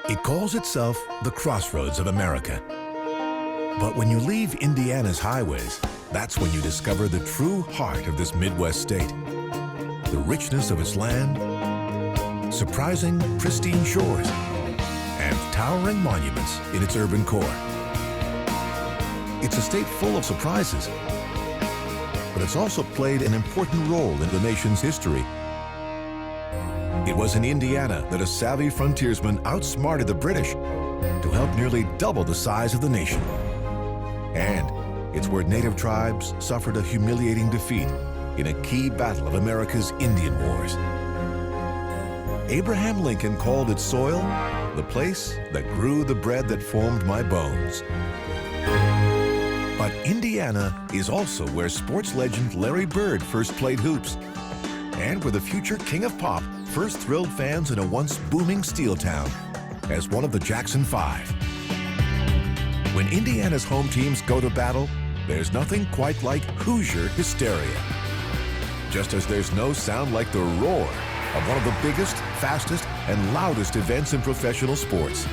It calls itself the crossroads of America. But when you leave Indiana's highways, that's when you discover the true heart of this Midwest state. The richness of its land, surprising, pristine shores, and towering monuments in its urban core. It's a state full of surprises, but it's also played an important role in the nation's history. It was in Indiana that a savvy frontiersman outsmarted the British to help nearly double the size of the nation. And it's where native tribes suffered a humiliating defeat in a key battle of America's Indian Wars. Abraham Lincoln called its soil the place that grew the bread that formed my bones. But Indiana is also where sports legend Larry Bird first played hoops, and where the future king of pop first thrilled fans in a once booming steel town as one of the Jackson Five. When Indiana's home teams go to battle, there's nothing quite like Hoosier hysteria. Just as there's no sound like the roar of one of the biggest, fastest, and loudest events in professional sports.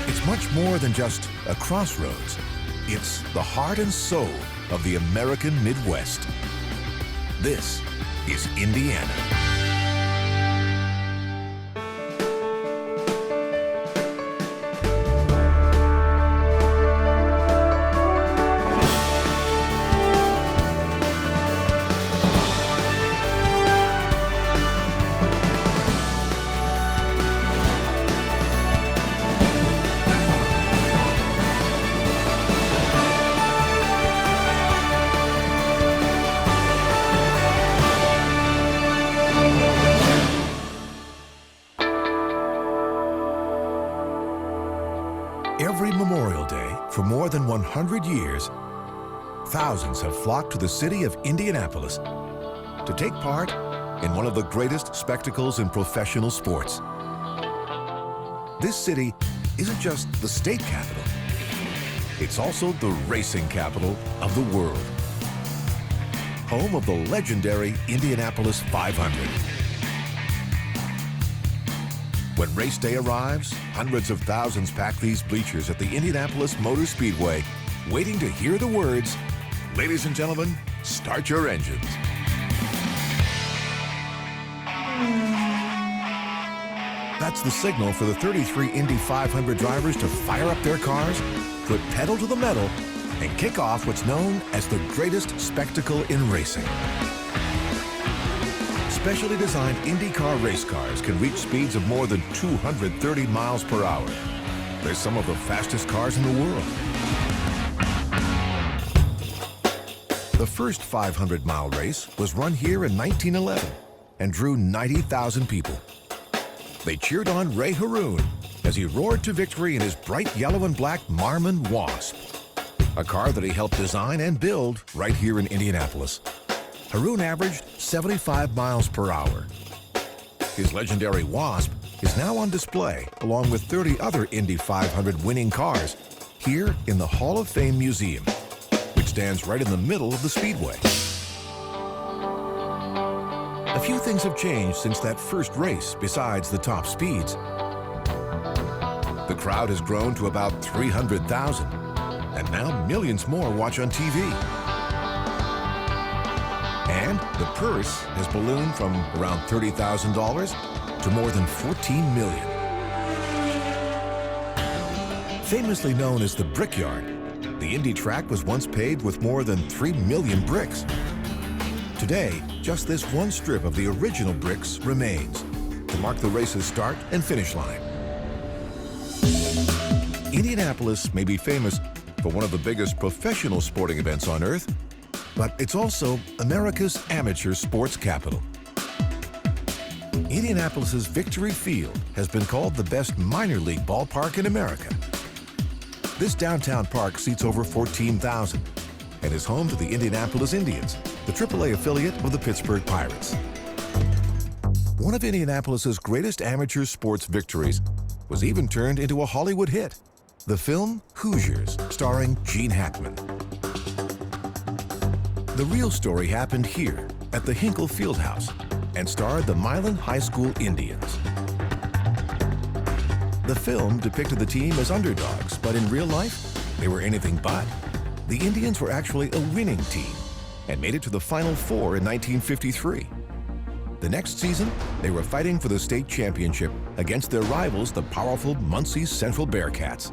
It's much more than just a crossroads. It's the heart and soul of the American Midwest. This is Indiana. Every Memorial Day for more than 100 years, thousands have flocked to the city of Indianapolis to take part in one of the greatest spectacles in professional sports. This city isn't just the state capital, it's also the racing capital of the world. Home of the legendary Indianapolis 500. When race day arrives, hundreds of thousands pack these bleachers at the Indianapolis Motor Speedway, waiting to hear the words, "Ladies and gentlemen, start your engines." That's the signal for the 33 Indy 500 drivers to fire up their cars, put pedal to the metal, and kick off what's known as the greatest spectacle in racing. Specially designed IndyCar race cars can reach speeds of more than 230 miles per hour. They're some of the fastest cars in the world. The first 500-mile race was run here in 1911 and drew 90,000 people. They cheered on Ray Haroon as he roared to victory in his bright yellow and black Marmon Wasp, a car that he helped design and build right here in Indianapolis. Haroon averaged 75 miles per hour. His legendary Wasp is now on display along with 30 other Indy 500 winning cars here in the Hall of Fame Museum, which stands right in the middle of the speedway. A few things have changed since that first race besides the top speeds. The crowd has grown to about 300,000, and now millions more watch on TV. And the purse has ballooned from around $30,000 to more than $14 million. Famously known as the Brickyard, the Indy track was once paved with more than 3 million bricks. Today, just this one strip of the original bricks remains to mark the race's start and finish line. Indianapolis may be famous for one of the biggest professional sporting events on earth, but it's also America's amateur sports capital. Indianapolis's Victory Field has been called the best minor league ballpark in America. This downtown park seats over 14,000 and is home to the Indianapolis Indians, the AAA affiliate of the Pittsburgh Pirates. One of Indianapolis's greatest amateur sports victories was even turned into a Hollywood hit, the film Hoosiers, starring Gene Hackman. The real story happened here at the Hinkle Fieldhouse and starred the Milan High School Indians. The film depicted the team as underdogs, but in real life, they were anything but. The Indians were actually a winning team and made it to the Final Four in 1953. The next season, they were fighting for the state championship against their rivals, the powerful Muncie Central Bearcats.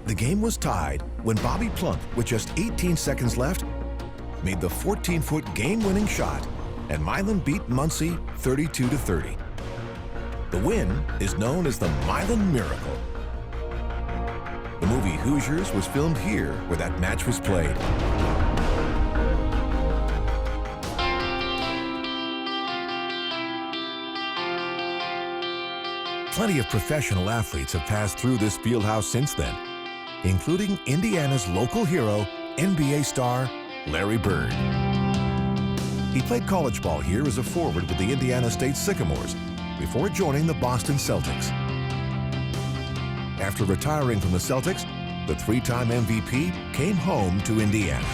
The game was tied when Bobby Plump, with just 18 seconds left, made the 14-foot game-winning shot, and Milan beat Muncie 32-30. The win is known as the Milan Miracle. The movie Hoosiers was filmed here where that match was played. Plenty of professional athletes have passed through this field house since then, including Indiana's local hero, NBA star Larry Bird. He played college ball here as a forward with the Indiana State Sycamores before joining the Boston Celtics. After retiring from the Celtics, the three-time MVP came home to Indiana.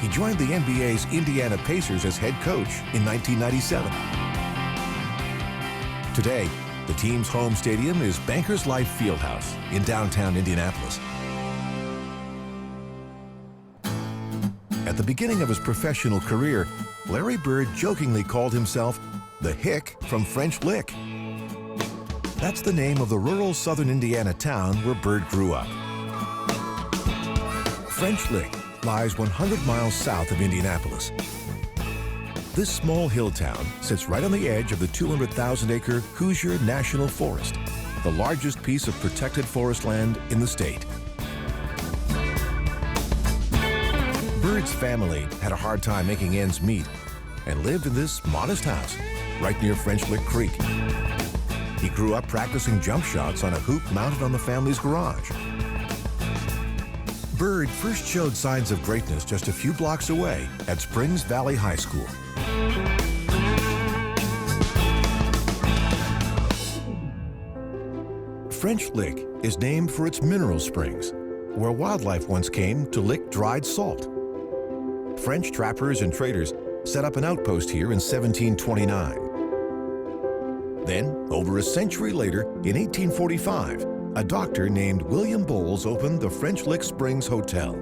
He joined the NBA's Indiana Pacers as head coach in 1997. Today, the team's home stadium is Bankers Life Fieldhouse in downtown Indianapolis. At the beginning of his professional career, Larry Bird jokingly called himself the Hick from French Lick. That's the name of the rural southern Indiana town where Bird grew up. French Lick lies 100 miles south of Indianapolis. This small hill town sits right on the edge of the 200,000-acre Hoosier National Forest, the largest piece of protected forest land in the state. Bird's family had a hard time making ends meet and lived in this modest house right near French Lick Creek. He grew up practicing jump shots on a hoop mounted on the family's garage. Bird first showed signs of greatness just a few blocks away at Springs Valley High School. French Lick is named for its mineral springs, where wildlife once came to lick dried salt. French trappers and traders set up an outpost here in 1729. Then, over a century later, in 1845, a doctor named William Bowles opened the French Lick Springs Hotel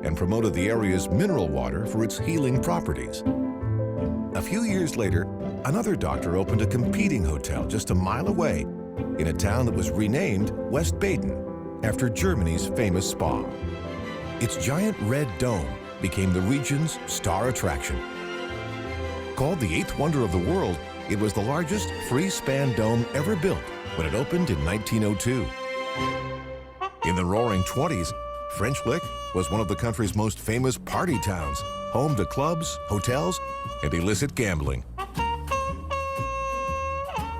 and promoted the area's mineral water for its healing properties. A few years later, another doctor opened a competing hotel just a mile away in a town that was renamed West Baden after Germany's famous spa. Its giant red dome became the region's star attraction. Called the eighth wonder of the world, it was the largest free-span dome ever built when it opened in 1902. In the Roaring '20s, French Lick was one of the country's most famous party towns, home to clubs, hotels, and illicit gambling.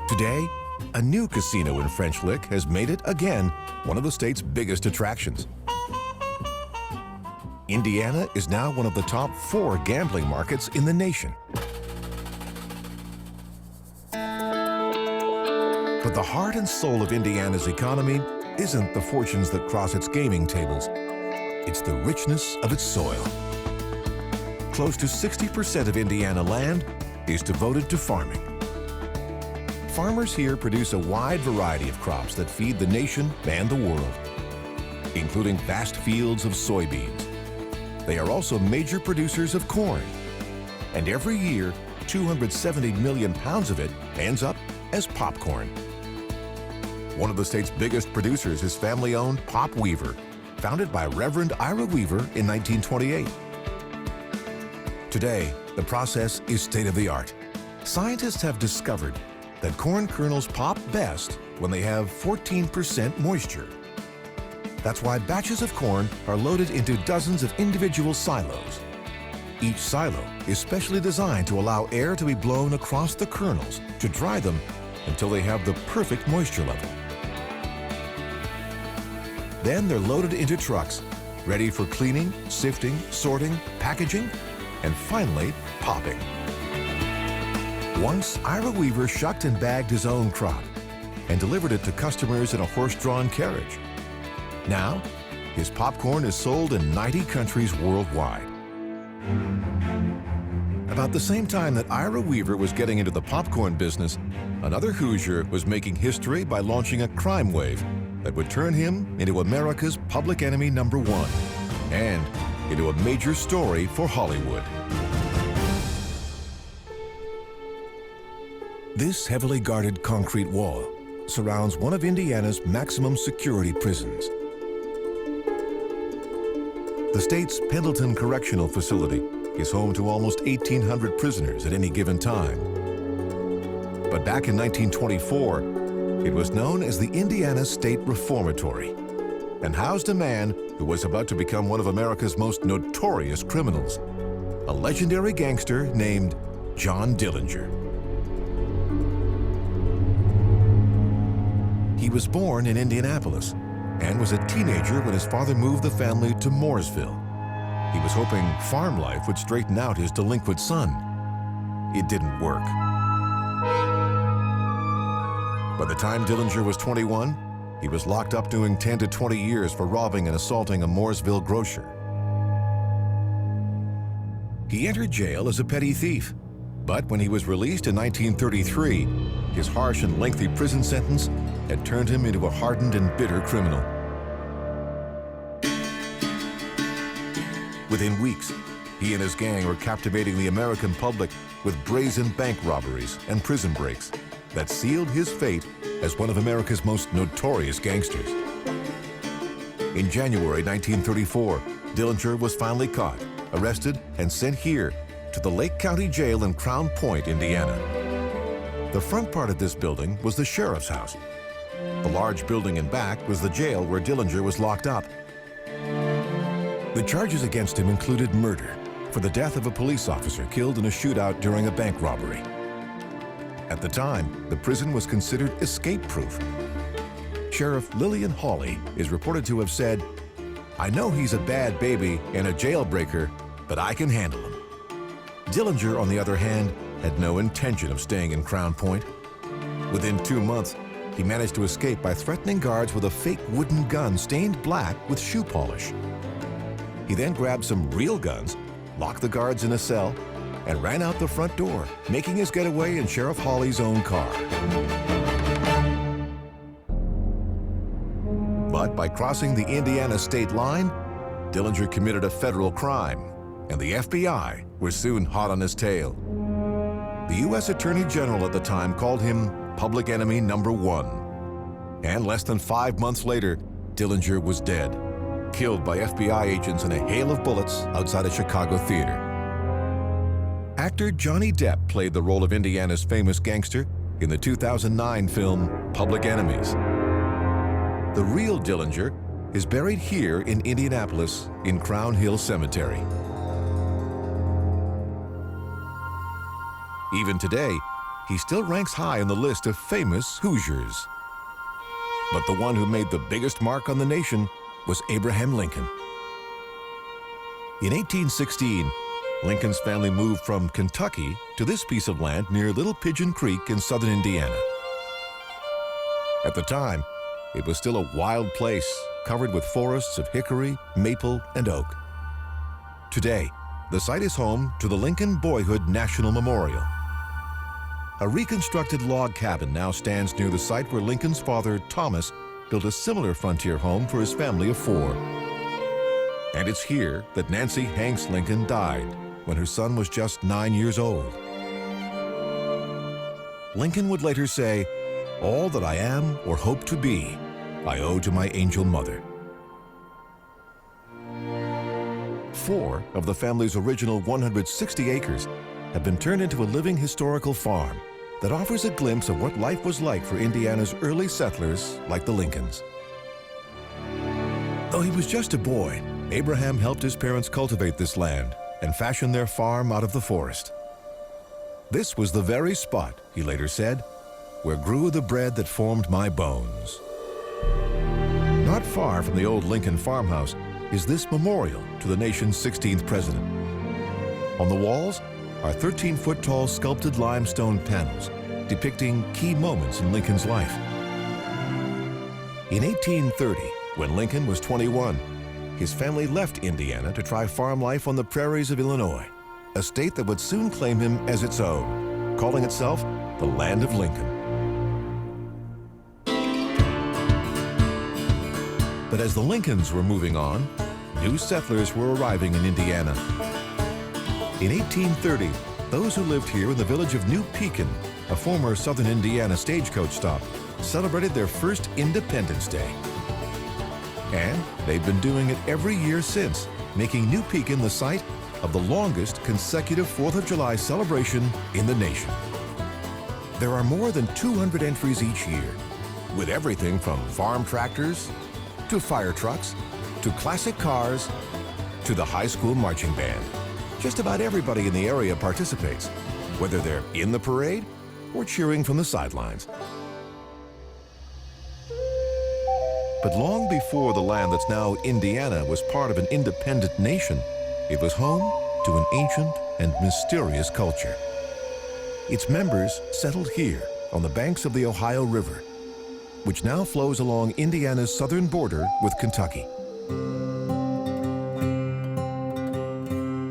Today, a new casino in French Lick has made it again one of the state's biggest attractions. Indiana is now one of the top 4 gambling markets in the nation. But the heart and soul of Indiana's economy isn't the fortunes that cross its gaming tables. It's the richness of its soil. Close to 60% of Indiana land is devoted to farming. Farmers here produce a wide variety of crops that feed the nation and the world, including vast fields of soybeans. They are also major producers of corn, and every year, 270 million pounds of it ends up as popcorn. One of the state's biggest producers is family-owned Pop Weaver, founded by Reverend Ira Weaver in 1928. Today, the process is state-of-the-art. Scientists have discovered that corn kernels pop best when they have 14% moisture. That's why batches of corn are loaded into dozens of individual silos. Each silo is specially designed to allow air to be blown across the kernels to dry them until they have the perfect moisture level. Then they're loaded into trucks, ready for cleaning, sifting, sorting, packaging, and finally, popping. Once, Ira Weaver shucked and bagged his own crop and delivered it to customers in a horse-drawn carriage. Now, his popcorn is sold in 90 countries worldwide. About the same time that Ira Weaver was getting into the popcorn business, another Hoosier was making history by launching a crime wave that would turn him into America's public enemy #1 and into a major story for Hollywood. This heavily guarded concrete wall surrounds one of Indiana's maximum security prisons. The state's Pendleton Correctional Facility is home to almost 1,800 prisoners at any given time. But back in 1924, it was known as the Indiana State Reformatory and housed a man who was about to become one of America's most notorious criminals, a legendary gangster named John Dillinger. He was born in Indianapolis and was a teenager when his father moved the family to Mooresville. He was hoping farm life would straighten out his delinquent son. It didn't work. By the time Dillinger was 21, he was locked up doing 10 to 20 years for robbing and assaulting a Mooresville grocer. He entered jail as a petty thief, but when he was released in 1933, his harsh and lengthy prison sentence had turned him into a hardened and bitter criminal. Within weeks, he and his gang were captivating the American public with brazen bank robberies and prison breaks that sealed his fate as one of America's most notorious gangsters. In January 1934, Dillinger was finally caught, arrested, and sent here to the Lake County Jail in Crown Point, Indiana. The front part of this building was the sheriff's house. The large building in back was the jail where Dillinger was locked up. The charges against him included murder for the death of a police officer killed in a shootout during a bank robbery. At the time, the prison was considered escape-proof. Sheriff Lillian Hawley is reported to have said, "I know he's a bad baby and a jailbreaker, but I can handle him." Dillinger, on the other hand, had no intention of staying in Crown Point. Within 2 months, he managed to escape by threatening guards with a fake wooden gun stained black with shoe polish. He then grabbed some real guns, locked the guards in a cell, and ran out the front door, making his getaway in Sheriff Hawley's own car. But by crossing the Indiana state line, Dillinger committed a federal crime, and the FBI was soon hot on his tail. The U.S. Attorney General at the time called him public enemy #1. And less than 5 months later, Dillinger was dead, killed by FBI agents in a hail of bullets outside a Chicago theater. Actor Johnny Depp played the role of Indiana's famous gangster in the 2009 film Public Enemies. The real Dillinger is buried here in Indianapolis in Crown Hill Cemetery. Even today, he still ranks high on the list of famous Hoosiers. But the one who made the biggest mark on the nation was Abraham Lincoln. In 1816, Lincoln's family moved from Kentucky to this piece of land near Little Pigeon Creek in southern Indiana. At the time, it was still a wild place covered with forests of hickory, maple, and oak. Today, the site is home to the Lincoln Boyhood National Memorial. A reconstructed log cabin now stands near the site where Lincoln's father, Thomas, built a similar frontier home for his family of 4. And it's here that Nancy Hanks Lincoln died when her son was just 9 years old. Lincoln would later say, "All that I am or hope to be, I owe to my angel mother." 4 of the family's original 160 acres have been turned into a living historical farm that offers a glimpse of what life was like for Indiana's early settlers like the Lincolns. Though he was just a boy, Abraham helped his parents cultivate this land and fashion their farm out of the forest. "This was the very spot," he later said, "where grew the bread that formed my bones." Not far from the old Lincoln farmhouse is this memorial to the nation's 16th president. On the walls are 13-foot-tall sculpted limestone panels depicting key moments in Lincoln's life. In 1830, when Lincoln was 21, his family left Indiana to try farm life on the prairies of Illinois, a state that would soon claim him as its own, calling itself the Land of Lincoln. But as the Lincolns were moving on, new settlers were arriving in Indiana. In 1830, those who lived here in the village of New Pekin, a former southern Indiana stagecoach stop, celebrated their first Independence Day. And they've been doing it every year since, making New Pekin the site of the longest consecutive 4th of July celebration in the nation. There are more than 200 entries each year, with everything from farm tractors, to fire trucks, to classic cars, to the high school marching band. Just about everybody in the area participates, whether they're in the parade or cheering from the sidelines. But long before the land that's now Indiana was part of an independent nation, it was home to an ancient and mysterious culture. Its members settled here on the banks of the Ohio River, which now flows along Indiana's southern border with Kentucky.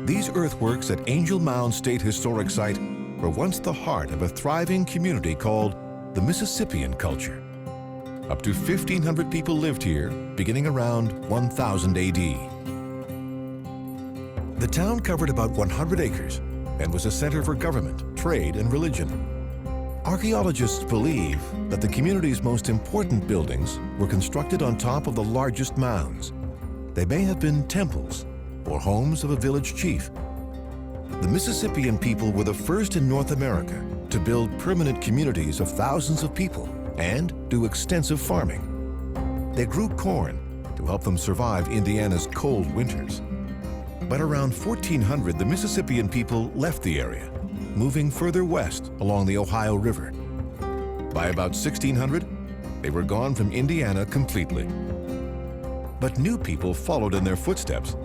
These earthworks at Angel Mound State Historic Site were once the heart of a thriving community called the Mississippian culture. Up to 1,500 people lived here, beginning around 1000 AD. The town covered about 100 acres and was a center for government, trade, and religion. Archaeologists believe that the community's most important buildings were constructed on top of the largest mounds. They may have been temples or homes of a village chief. The Mississippian people were the first in North America to build permanent communities of thousands of people and do extensive farming. They grew corn to help them survive Indiana's cold winters. But around 1400, the Mississippian people left the area, moving further west along the Ohio River. By about 1600, they were gone from Indiana completely. But new people followed in their footsteps.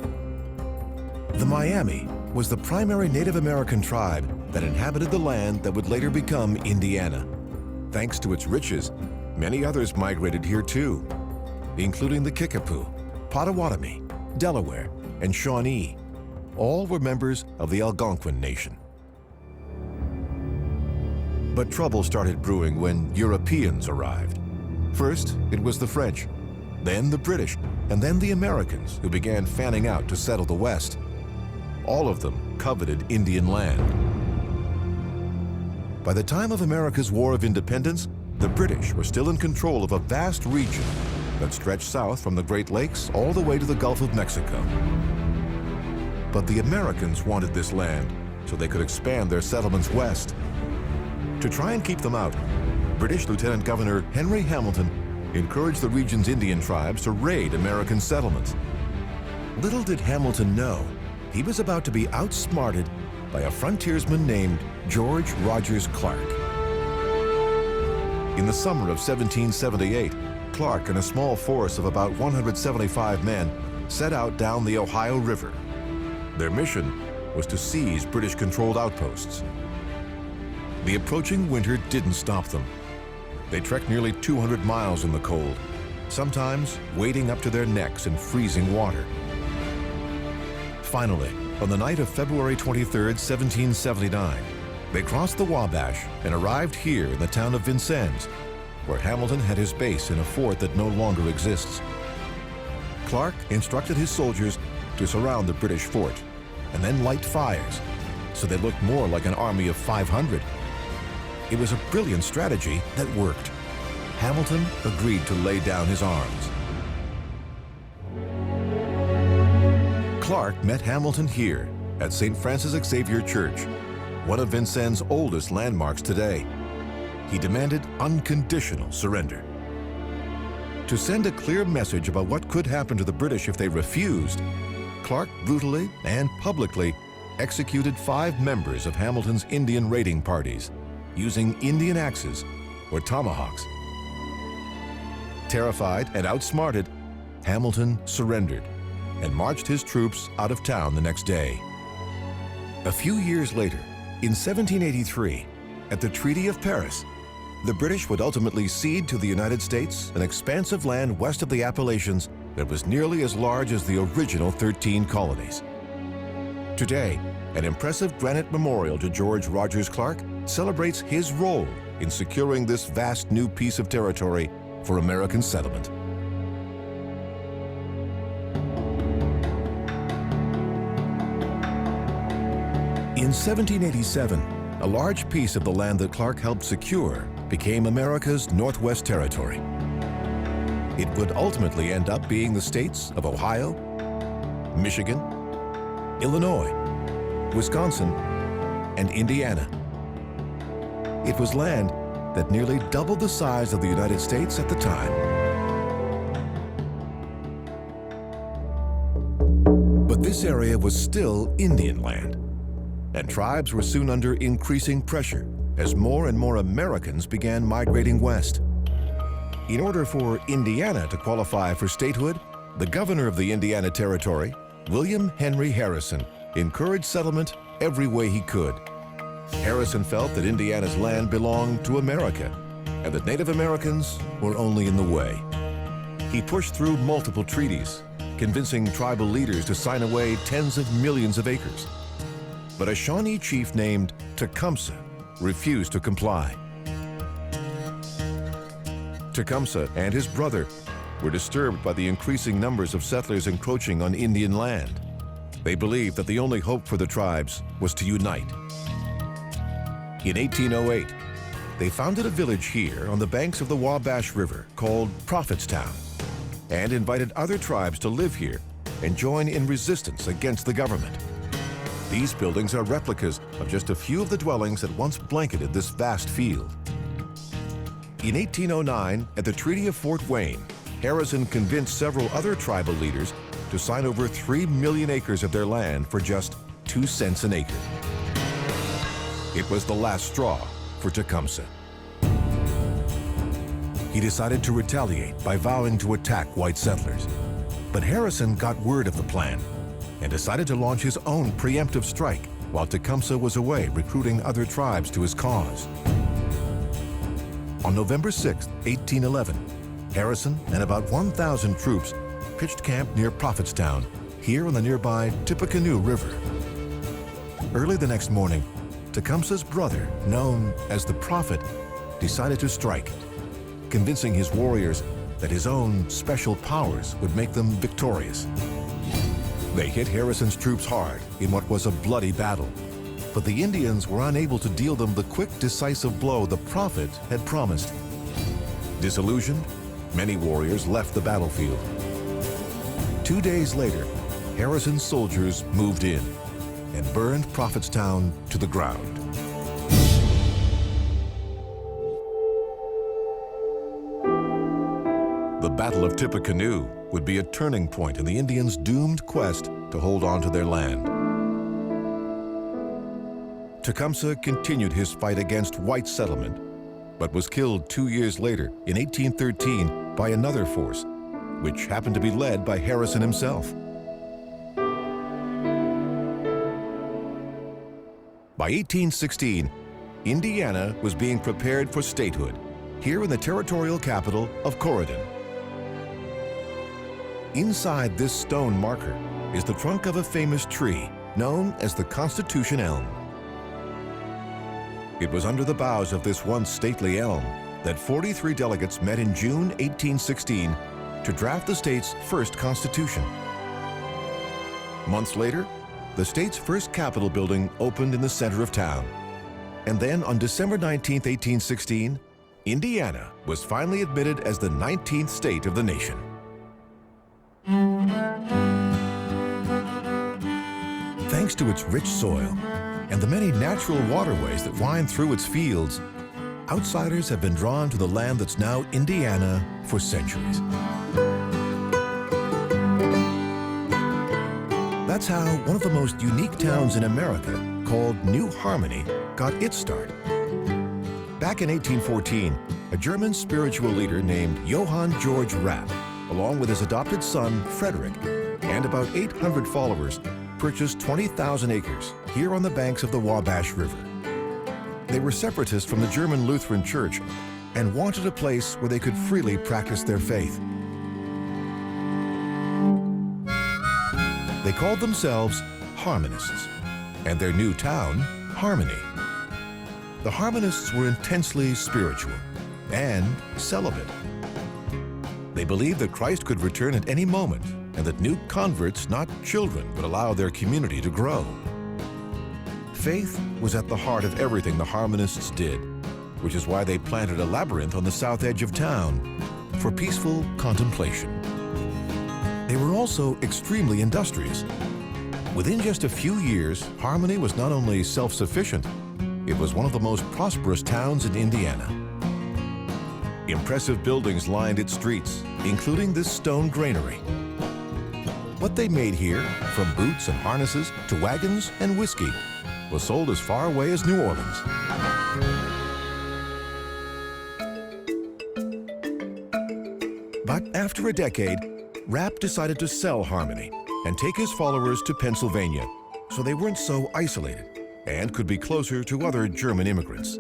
The Miami was the primary Native American tribe that inhabited the land that would later become Indiana. Thanks to its riches, many others migrated here too, including the Kickapoo, Potawatomi, Delaware, and Shawnee. All were members of the Algonquin Nation. But trouble started brewing when Europeans arrived. First, it was the French, then the British, and then the Americans who began fanning out to settle the West. All of them coveted Indian land. By the time of America's War of Independence, the British were still in control of a vast region that stretched south from the Great Lakes all the way to the Gulf of Mexico. But the Americans wanted this land so they could expand their settlements west. To try and keep them out, British Lieutenant Governor Henry Hamilton encouraged the region's Indian tribes to raid American settlements. Little did Hamilton know, he was about to be outsmarted by a frontiersman named George Rogers Clark. In the summer of 1778, Clark and a small force of about 175 men set out down the Ohio River. Their mission was to seize British-controlled outposts. The approaching winter didn't stop them. They trekked nearly 200 miles in the cold, sometimes wading up to their necks in freezing water. Finally, on the night of February 23, 1779, they crossed the Wabash and arrived here in the town of Vincennes, where Hamilton had his base in a fort that no longer exists. Clark instructed his soldiers to surround the British fort and then light fires so they looked more like an army of 500. It was a brilliant strategy that worked. Hamilton agreed to lay down his arms. Clark met Hamilton here at St. Francis Xavier Church, one of Vincennes' oldest landmarks today. He demanded unconditional surrender. To send a clear message about what could happen to the British if they refused, Clark brutally and publicly executed 5 members of Hamilton's Indian raiding parties using Indian axes or tomahawks. Terrified and outsmarted, Hamilton surrendered and marched his troops out of town the next day. A few years later, in 1783, at the Treaty of Paris, the British would ultimately cede to the United States an expanse of land west of the Appalachians that was nearly as large as the original 13 colonies. Today, an impressive granite memorial to George Rogers Clark celebrates his role in securing this vast new piece of territory for American settlement. In 1787, a large piece of the land that Clark helped secure became America's Northwest Territory. It would ultimately end up being the states of Ohio, Michigan, Illinois, Wisconsin, and Indiana. It was land that nearly doubled the size of the United States at the time. But this area was still Indian land, and tribes were soon under increasing pressure as more and more Americans began migrating west. In order for Indiana to qualify for statehood, the governor of the Indiana Territory, William Henry Harrison, encouraged settlement every way he could. Harrison felt that Indiana's land belonged to America and that Native Americans were only in the way. He pushed through multiple treaties, convincing tribal leaders to sign away tens of millions of acres. But a Shawnee chief named Tecumseh refused to comply. Tecumseh and his brother were disturbed by the increasing numbers of settlers encroaching on Indian land. They believed that the only hope for the tribes was to unite. In 1808, they founded a village here on the banks of the Wabash River called Prophetstown and invited other tribes to live here and join in resistance against the government. These buildings are replicas of just a few of the dwellings that once blanketed this vast field. In 1809, at the Treaty of Fort Wayne, Harrison convinced several other tribal leaders to sign over 3 million acres of their land for just 2 cents an acre. It was the last straw for Tecumseh. He decided to retaliate by vowing to attack white settlers. But Harrison got word of the plan and decided to launch his own preemptive strike while Tecumseh was away recruiting other tribes to his cause. On November 6, 1811, Harrison and about 1,000 troops pitched camp near Prophetstown, here on the nearby Tippecanoe River. Early the next morning, Tecumseh's brother, known as the Prophet, decided to strike, convincing his warriors that his own special powers would make them victorious. They hit Harrison's troops hard in what was a bloody battle, but the Indians were unable to deal them the quick, decisive blow the Prophet had promised. Disillusioned, many warriors left the battlefield. 2 days later, Harrison's soldiers moved in and burned Prophetstown to the ground. The Battle of Tippecanoe would be a turning point in the Indians' doomed quest to hold on to their land. Tecumseh continued his fight against white settlement, but was killed 2 years later in 1813 by another force, which happened to be led by Harrison himself. By 1816, Indiana was being prepared for statehood, here in the territorial capital of Corydon. Inside this stone marker is the trunk of a famous tree known as the Constitution Elm. It was under the boughs of this once stately elm that 43 delegates met in June 1816 to draft the state's first constitution. Months later, the state's first Capitol building opened in the center of town. And then on December 19, 1816, Indiana was finally admitted as the 19th state of the nation. Thanks to its rich soil and the many natural waterways that wind through its fields, outsiders have been drawn to the land that's now Indiana for centuries. That's how one of the most unique towns in America, called New Harmony, got its start. Back in 1814, a German spiritual leader named Johann Georg Rapp, along with his adopted son, Frederick, and about 800 followers, purchased 20,000 acres here on the banks of the Wabash River. They were separatists from the German Lutheran Church and wanted a place where they could freely practice their faith. They called themselves Harmonists, and their new town, Harmony. The Harmonists were intensely spiritual and celibate. They believed that Christ could return at any moment and that new converts, not children, would allow their community to grow. Faith was at the heart of everything the Harmonists did, which is why they planted a labyrinth on the south edge of town for peaceful contemplation. They were also extremely industrious. Within just a few years, Harmony was not only self-sufficient, it was one of the most prosperous towns in Indiana. Impressive buildings lined its streets, including this stone granary. What they made here, from boots and harnesses to wagons and whiskey, was sold as far away as New Orleans. But after a decade, Rapp decided to sell Harmony and take his followers to Pennsylvania, so they weren't so isolated and could be closer to other German immigrants.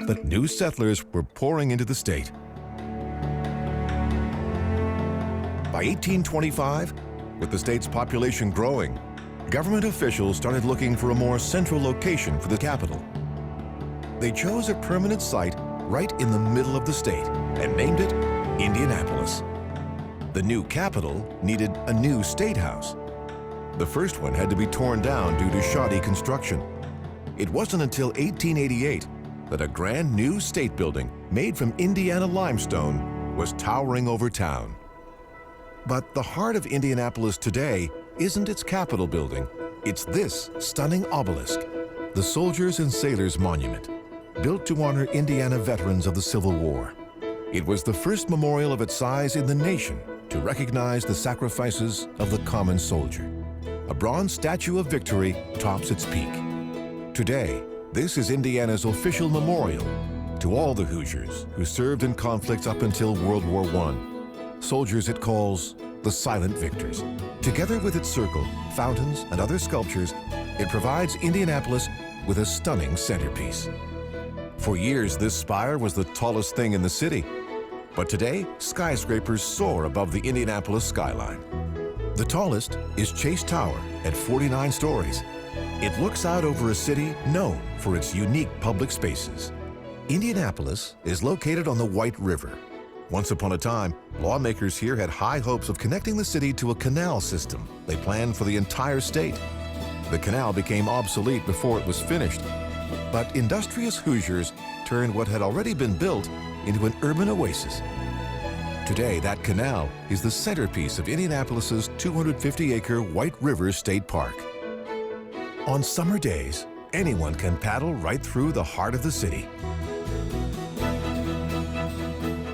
But new settlers were pouring into the state. By 1825, with the state's population growing, government officials started looking for a more central location for the capital. They chose a permanent site right in the middle of the state and named it Indianapolis. The new capital needed a new state house. The first one had to be torn down due to shoddy construction. It wasn't until 1888 that a grand new state building made from Indiana limestone was towering over town. But the heart of Indianapolis today isn't its Capitol building, it's this stunning obelisk, the Soldiers and Sailors Monument, built to honor Indiana veterans of the Civil War. It was the first memorial of its size in the nation to recognize the sacrifices of the common soldier. A bronze statue of victory tops its peak. Today, this is Indiana's official memorial to all the Hoosiers who served in conflicts up until World War I, soldiers it calls the silent victors. Together with its circle, fountains, and other sculptures, it provides Indianapolis with a stunning centerpiece. For years, this spire was the tallest thing in the city, but today, skyscrapers soar above the Indianapolis skyline. The tallest is Chase Tower at 49 stories. It looks out over a city known for its unique public spaces. Indianapolis is located on the White River. Once upon a time, lawmakers here had high hopes of connecting the city to a canal system they planned for the entire state. The canal became obsolete before it was finished, but industrious Hoosiers turned what had already been built into an urban oasis. Today, that canal is the centerpiece of Indianapolis's 250-acre White River State Park. On summer days, anyone can paddle right through the heart of the city,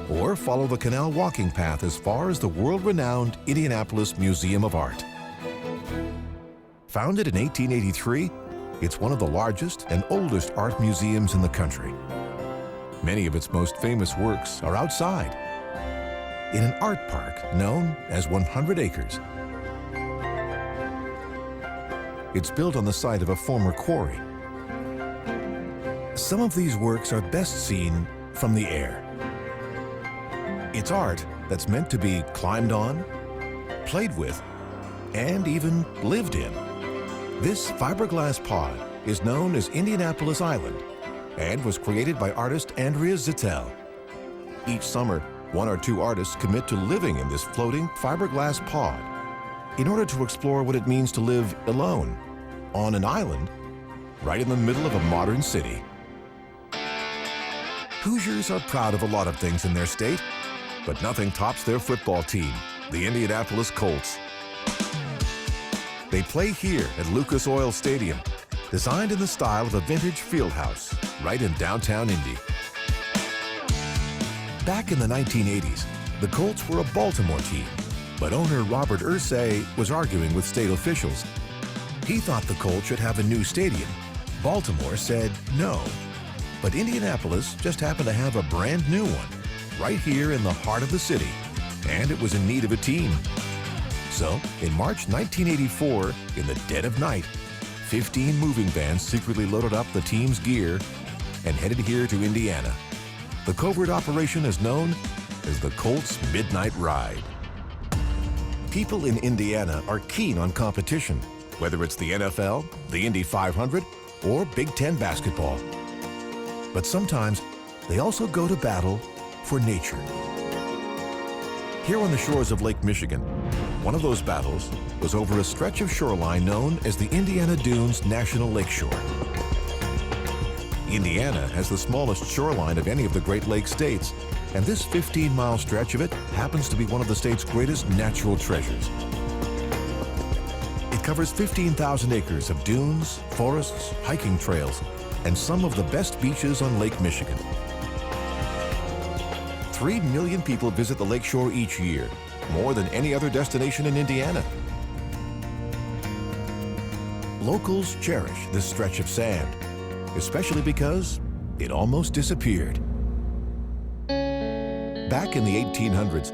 or follow the canal walking path as far as the world-renowned Indianapolis Museum of Art. Founded in 1883, it's one of the largest and oldest art museums in the country. Many of its most famous works are outside, in an art park known as 100 Acres. It's built on the site of a former quarry. Some of these works are best seen from the air. It's art that's meant to be climbed on, played with, and even lived in. This fiberglass pod is known as Indianapolis Island and was created by artist Andrea Zittel. Each summer, one or two artists commit to living in this floating fiberglass pod in order to explore what it means to live alone on an island right in the middle of a modern city. Hoosiers are proud of a lot of things in their state, but nothing tops their football team, the Indianapolis Colts. They play here at Lucas Oil Stadium, designed in the style of a vintage field house right in downtown Indy. Back in the 1980s, the Colts were a Baltimore team, but owner Robert Irsay was arguing with state officials. He thought the Colts should have a new stadium. Baltimore said no, but Indianapolis just happened to have a brand new one right here in the heart of the city, and it was in need of a team. So, in March 1984, in the dead of night, 15 moving vans secretly loaded up the team's gear and headed here to Indiana. The covert operation is known as the Colts Midnight Ride. People in Indiana are keen on competition, whether it's the NFL, the Indy 500, or Big Ten basketball. But sometimes they also go to battle for nature. Here on the shores of Lake Michigan, one of those battles was over a stretch of shoreline known as the Indiana Dunes National Lakeshore. Indiana has the smallest shoreline of any of the Great Lakes states, and this 15-mile stretch of it happens to be one of the state's greatest natural treasures. It covers 15,000 acres of dunes, forests, hiking trails, and some of the best beaches on Lake Michigan. 3 million people visit the lakeshore each year, more than any other destination in Indiana. Locals cherish this stretch of sand, especially because it almost disappeared. Back in the 1800s,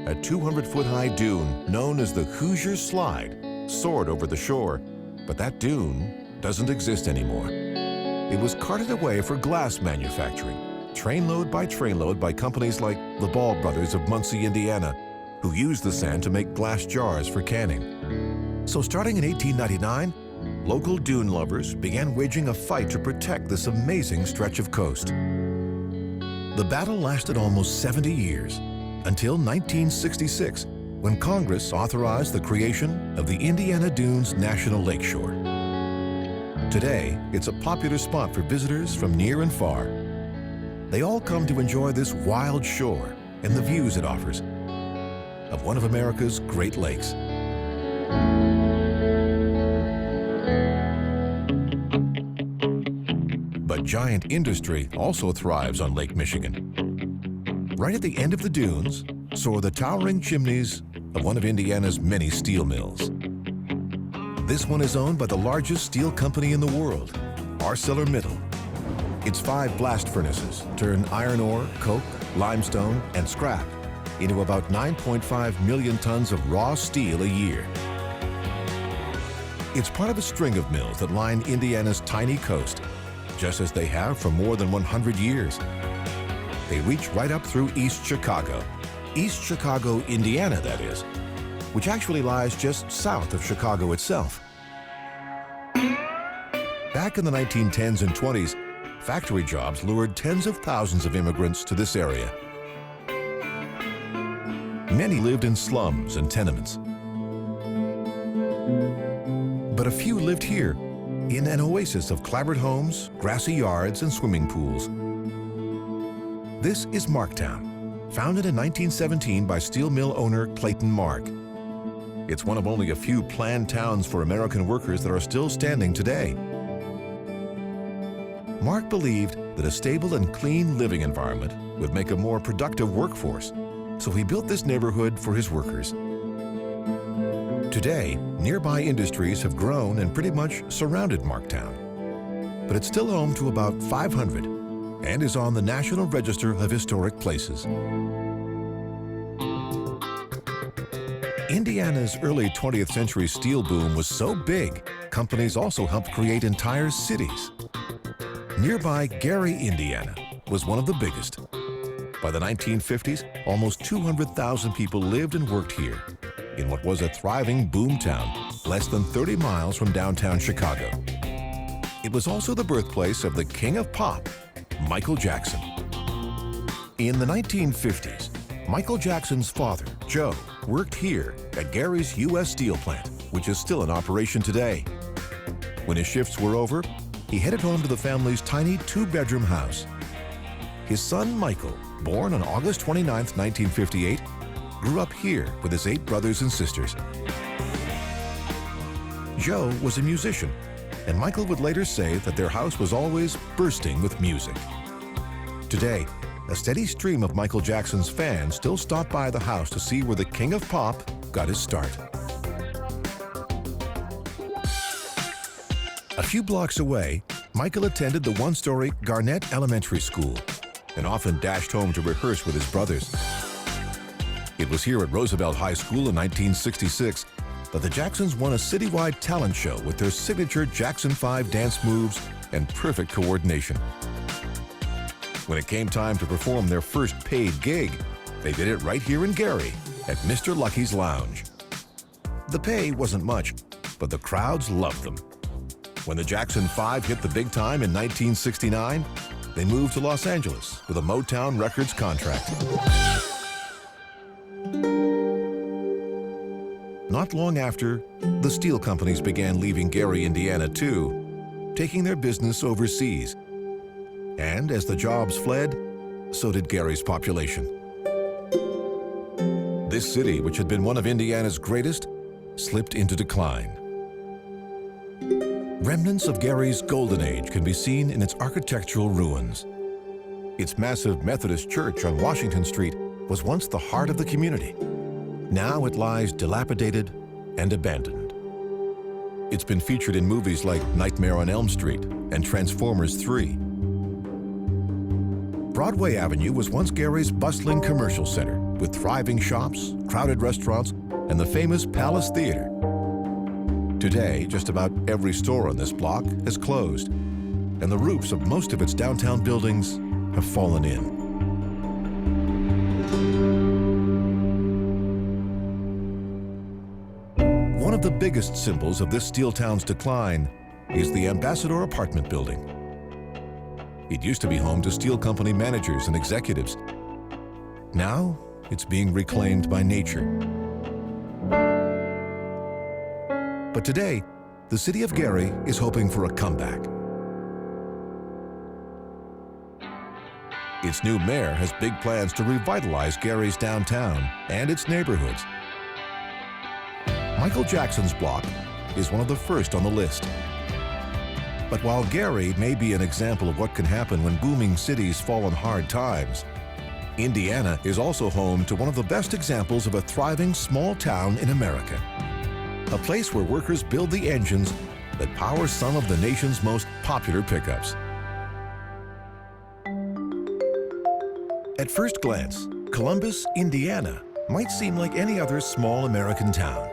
a 200-foot-high dune known as the Hoosier Slide soared over the shore, but that dune doesn't exist anymore. It was carted away for glass manufacturing, trainload by companies like the Ball brothers of Muncie, Indiana, who used the sand to make glass jars for canning. So starting in 1899, local dune lovers began waging a fight to protect this amazing stretch of coast. The battle lasted almost 70 years, until 1966, when Congress authorized the creation of the Indiana Dunes National Lakeshore. Today, it's a popular spot for visitors from near and far. They all come to enjoy this wild shore and the views it offers of one of America's Great Lakes. But giant industry also thrives on Lake Michigan. Right at the end of the dunes soar the towering chimneys of one of Indiana's many steel mills. This one is owned by the largest steel company in the world, ArcelorMittal. Its 5 blast furnaces turn iron ore, coke, limestone, and scrap into about 9.5 million tons of raw steel a year. It's part of a string of mills that line Indiana's tiny coast, just as they have for more than 100 years. They reach right up through East Chicago, Indiana, that is, which actually lies just south of Chicago itself. Back in the 1910s and 20s, factory jobs lured tens of thousands of immigrants to this area. Many lived in slums and tenements. But a few lived here, in an oasis of clapboard homes, grassy yards, and swimming pools. This is Marktown, founded in 1917 by steel mill owner Clayton Mark. It's one of only a few planned towns for American workers that are still standing today. Mark believed that a stable and clean living environment would make a more productive workforce, so he built this neighborhood for his workers. Today, nearby industries have grown and pretty much surrounded Marktown, but it's still home to about 500 and is on the National Register of Historic Places. Indiana's early 20th century steel boom was so big, companies also helped create entire cities. Nearby Gary, Indiana, was one of the biggest. By the 1950s, almost 200,000 people lived and worked here, in what was a thriving boom town less than 30 miles from downtown Chicago. It was also the birthplace of the king of pop, Michael Jackson. In the 1950s, Michael Jackson's father, Joe, worked here at Gary's U.S. Steel plant, which is still in operation today. When his shifts were over, he headed home to the family's tiny 2-bedroom house. His son, Michael, born on August 29, 1958, grew up here with his 8 brothers and sisters. Joe was a musician, and Michael would later say that their house was always bursting with music. Today, a steady stream of Michael Jackson's fans still stop by the house to see where the king of pop got his start. A few blocks away, Michael attended the one-story Garnett Elementary School and often dashed home to rehearse with his brothers. It was here at Roosevelt High School in 1966 that the Jacksons won a citywide talent show with their signature Jackson 5 dance moves and perfect coordination. When it came time to perform their first paid gig, they did it right here in Gary at Mr. Lucky's Lounge. The pay wasn't much, but the crowds loved them. When the Jackson 5 hit the big time in 1969, they moved to Los Angeles with a Motown Records contract. Not long after, the steel companies began leaving Gary, Indiana, too, taking their business overseas. And as the jobs fled, so did Gary's population. This city, which had been one of Indiana's greatest, slipped into decline. Remnants of Gary's golden age can be seen in its architectural ruins. Its massive Methodist church on Washington Street was once the heart of the community. Now it lies dilapidated and abandoned. It's been featured in movies like Nightmare on Elm Street and Transformers 3. Broadway Avenue was once Gary's bustling commercial center with thriving shops, crowded restaurants, and the famous Palace Theater. Today, just about every store on this block has closed, and the roofs of most of its downtown buildings have fallen in. One of the biggest symbols of this steel town's decline is the Ambassador Apartment Building. It used to be home to steel company managers and executives. Now, it's being reclaimed by nature. But today, the city of Gary is hoping for a comeback. Its new mayor has big plans to revitalize Gary's downtown and its neighborhoods. Michael Jackson's block is one of the first on the list. But while Gary may be an example of what can happen when booming cities fall on hard times, Indiana is also home to one of the best examples of a thriving small town in America. A place where workers build the engines that power some of the nation's most popular pickups. At first glance, Columbus, Indiana might seem like any other small American town.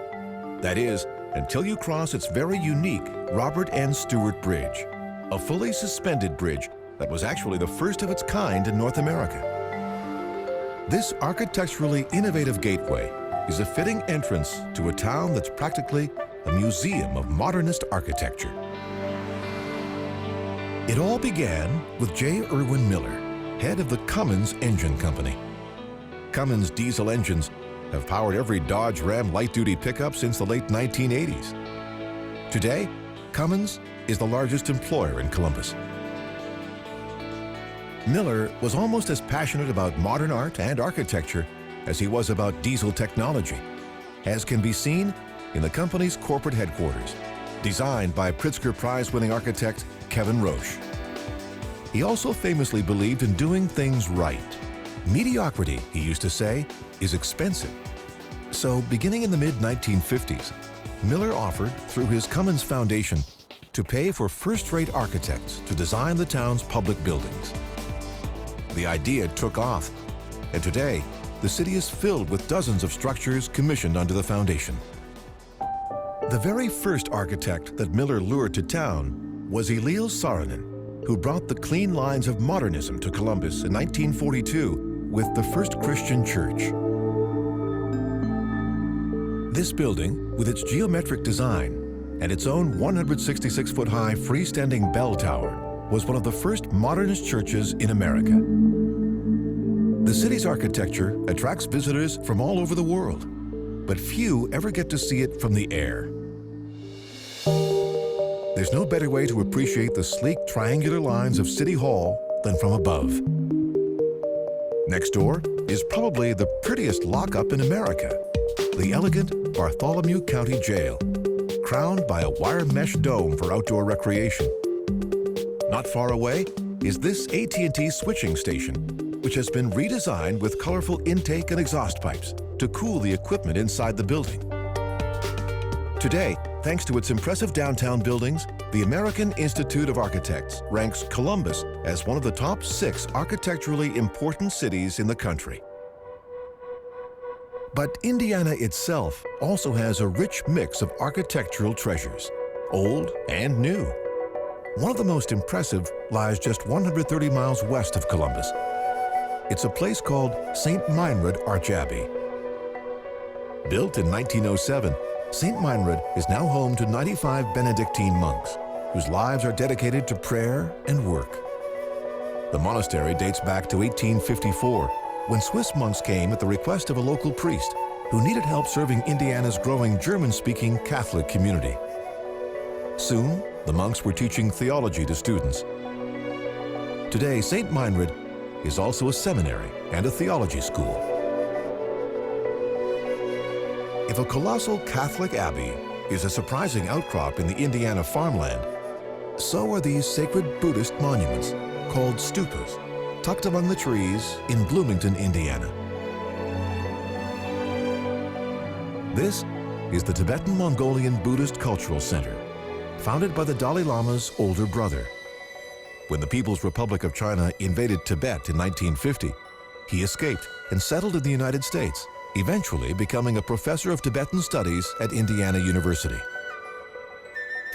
That is, until you cross its very unique Robert N. Stewart Bridge, a fully suspended bridge that was actually the first of its kind in North America. This architecturally innovative gateway is a fitting entrance to a town that's practically a museum of modernist architecture. It all began with J. Irwin Miller, head of the Cummins Engine Company. Cummins diesel engines have powered every Dodge Ram light-duty pickup since the late 1980s. Today, Cummins is the largest employer in Columbus. Miller was almost as passionate about modern art and architecture as he was about diesel technology, as can be seen in the company's corporate headquarters, designed by Pritzker Prize-winning architect Kevin Roche. He also famously believed in doing things right. Mediocrity, he used to say, is expensive. So, beginning in the mid-1950s, Miller offered, through his Cummins Foundation, to pay for first-rate architects to design the town's public buildings. The idea took off, and today, the city is filled with dozens of structures commissioned under the foundation. The very first architect that Miller lured to town was Eliel Saarinen, who brought the clean lines of modernism to Columbus in 1942 with the first Christian church. This building, with its geometric design and its own 166-foot-high freestanding bell tower, was one of the first modernist churches in America. The city's architecture attracts visitors from all over the world, but few ever get to see it from the air. There's no better way to appreciate the sleek triangular lines of City Hall than from above. Next door is probably the prettiest lockup in America, the elegant Bartholomew County Jail, crowned by a wire mesh dome for outdoor recreation. Not far away is this AT&T switching station, which has been redesigned with colorful intake and exhaust pipes to cool the equipment inside the building. Today, thanks to its impressive downtown buildings, the American Institute of Architects ranks Columbus as one of the top 6 architecturally important cities in the country. But Indiana itself also has a rich mix of architectural treasures, old and new. One of the most impressive lies just 130 miles west of Columbus. It's a place called St. Meinrad Arch Abbey. Built in 1907, St. Meinrad is now home to 95 Benedictine monks, whose lives are dedicated to prayer and work. The monastery dates back to 1854, when Swiss monks came at the request of a local priest who needed help serving Indiana's growing German-speaking Catholic community. Soon, the monks were teaching theology to students. Today, St. Meinrad is also a seminary and a theology school. If a colossal Catholic abbey is a surprising outcrop in the Indiana farmland, so are these sacred Buddhist monuments called stupas, tucked among the trees in Bloomington, Indiana. This is the Tibetan-Mongolian Buddhist Cultural Center, founded by the Dalai Lama's older brother. When the People's Republic of China invaded Tibet in 1950, he escaped and settled in the United States, eventually becoming a professor of Tibetan studies at Indiana University.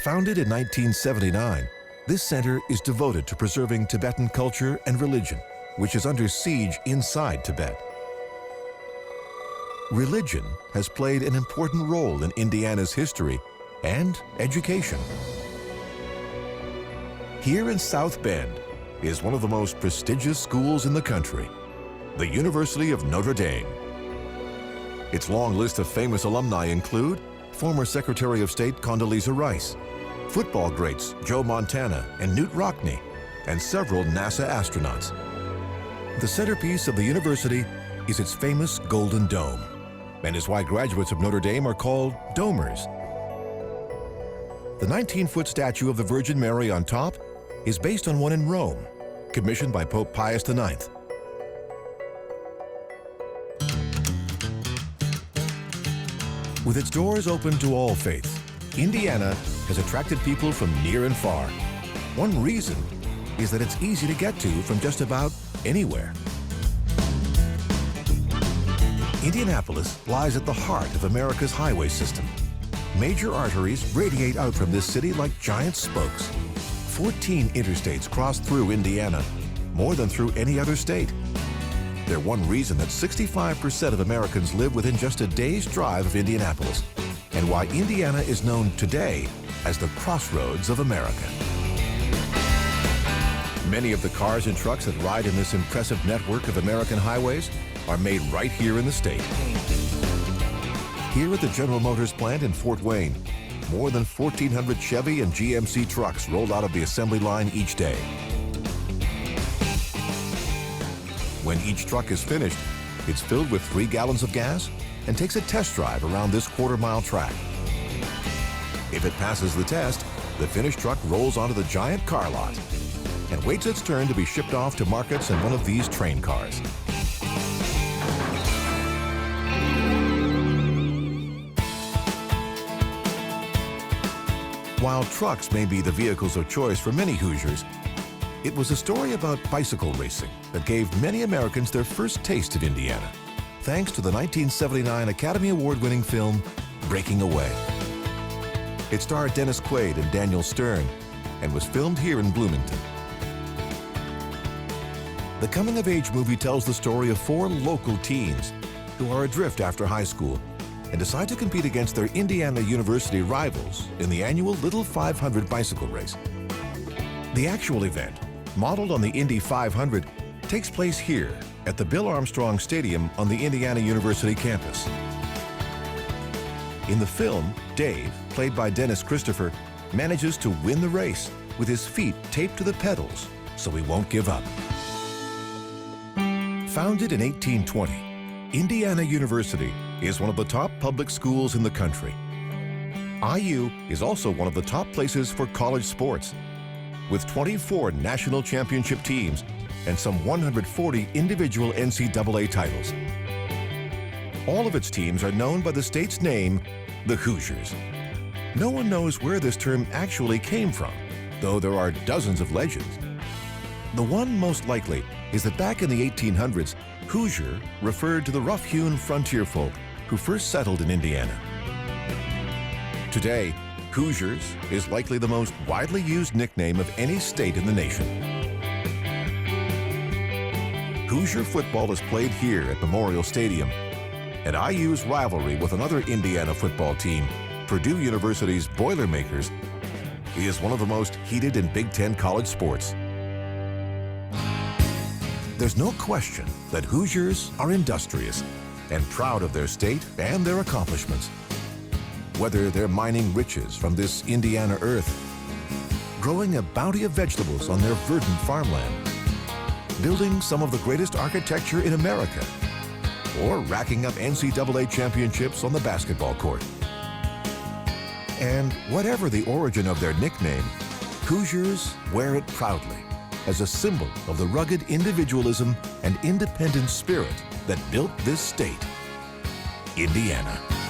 Founded in 1979, this center is devoted to preserving Tibetan culture and religion, which is under siege inside Tibet. Religion has played an important role in Indiana's history and education. Here in South Bend is one of the most prestigious schools in the country, the University of Notre Dame. Its long list of famous alumni include former Secretary of State Condoleezza Rice, football greats Joe Montana and Knute Rockne, and several NASA astronauts. The centerpiece of the university is its famous Golden Dome, and is why graduates of Notre Dame are called domers. The 19-foot statue of the Virgin Mary on top is based on one in Rome, commissioned by Pope Pius IX. With its doors open to all faiths, Indiana has attracted people from near and far. One reason is that it's easy to get to from just about anywhere. Indianapolis lies at the heart of America's highway system. Major arteries radiate out from this city like giant spokes. 14 interstates cross through Indiana, more than through any other state. They're one reason that 65% of Americans live within just a day's drive of Indianapolis, and why Indiana is known today as the crossroads of America. Many of the cars and trucks that ride in this impressive network of American highways are made right here in the state. Here at the General Motors plant in Fort Wayne, more than 1,400 Chevy and GMC trucks roll out of the assembly line each day. When each truck is finished, it's filled with 3 gallons of gas and takes a test drive around this quarter-mile track. If it passes the test, the finished truck rolls onto the giant car lot and waits its turn to be shipped off to markets in one of these train cars. While trucks may be the vehicles of choice for many Hoosiers, it was a story about bicycle racing that gave many Americans their first taste of Indiana, thanks to the 1979 Academy Award-winning film, Breaking Away. It starred Dennis Quaid and Daniel Stern and was filmed here in Bloomington. The coming-of-age movie tells the story of 4 local teens who are adrift after high school and decide to compete against their Indiana University rivals in the annual Little 500 bicycle race. The actual event, modeled on the Indy 500, takes place here at the Bill Armstrong Stadium on the Indiana University campus. In the film, Dave, played by Dennis Christopher, manages to win the race with his feet taped to the pedals so he won't give up. Founded in 1820, Indiana University is one of the top public schools in the country. IU is also one of the top places for college sports, with 24 national championship teams and some 140 individual NCAA titles. All of its teams are known by the state's name, the Hoosiers. No one knows where this term actually came from, though there are dozens of legends. The one most likely is that back in the 1800s, Hoosier referred to the rough-hewn frontier folk who first settled in Indiana. Today, Hoosiers is likely the most widely used nickname of any state in the nation. Hoosier football is played here at Memorial Stadium, An IU's rivalry with another Indiana football team, Purdue University's Boilermakers, is one of the most heated in Big Ten college sports. There's no question that Hoosiers are industrious and proud of their state and their accomplishments. Whether they're mining riches from this Indiana earth, growing a bounty of vegetables on their verdant farmland, building some of the greatest architecture in America, or racking up NCAA championships on the basketball court. And whatever the origin of their nickname, Hoosiers wear it proudly as a symbol of the rugged individualism and independent spirit that built this state, Indiana.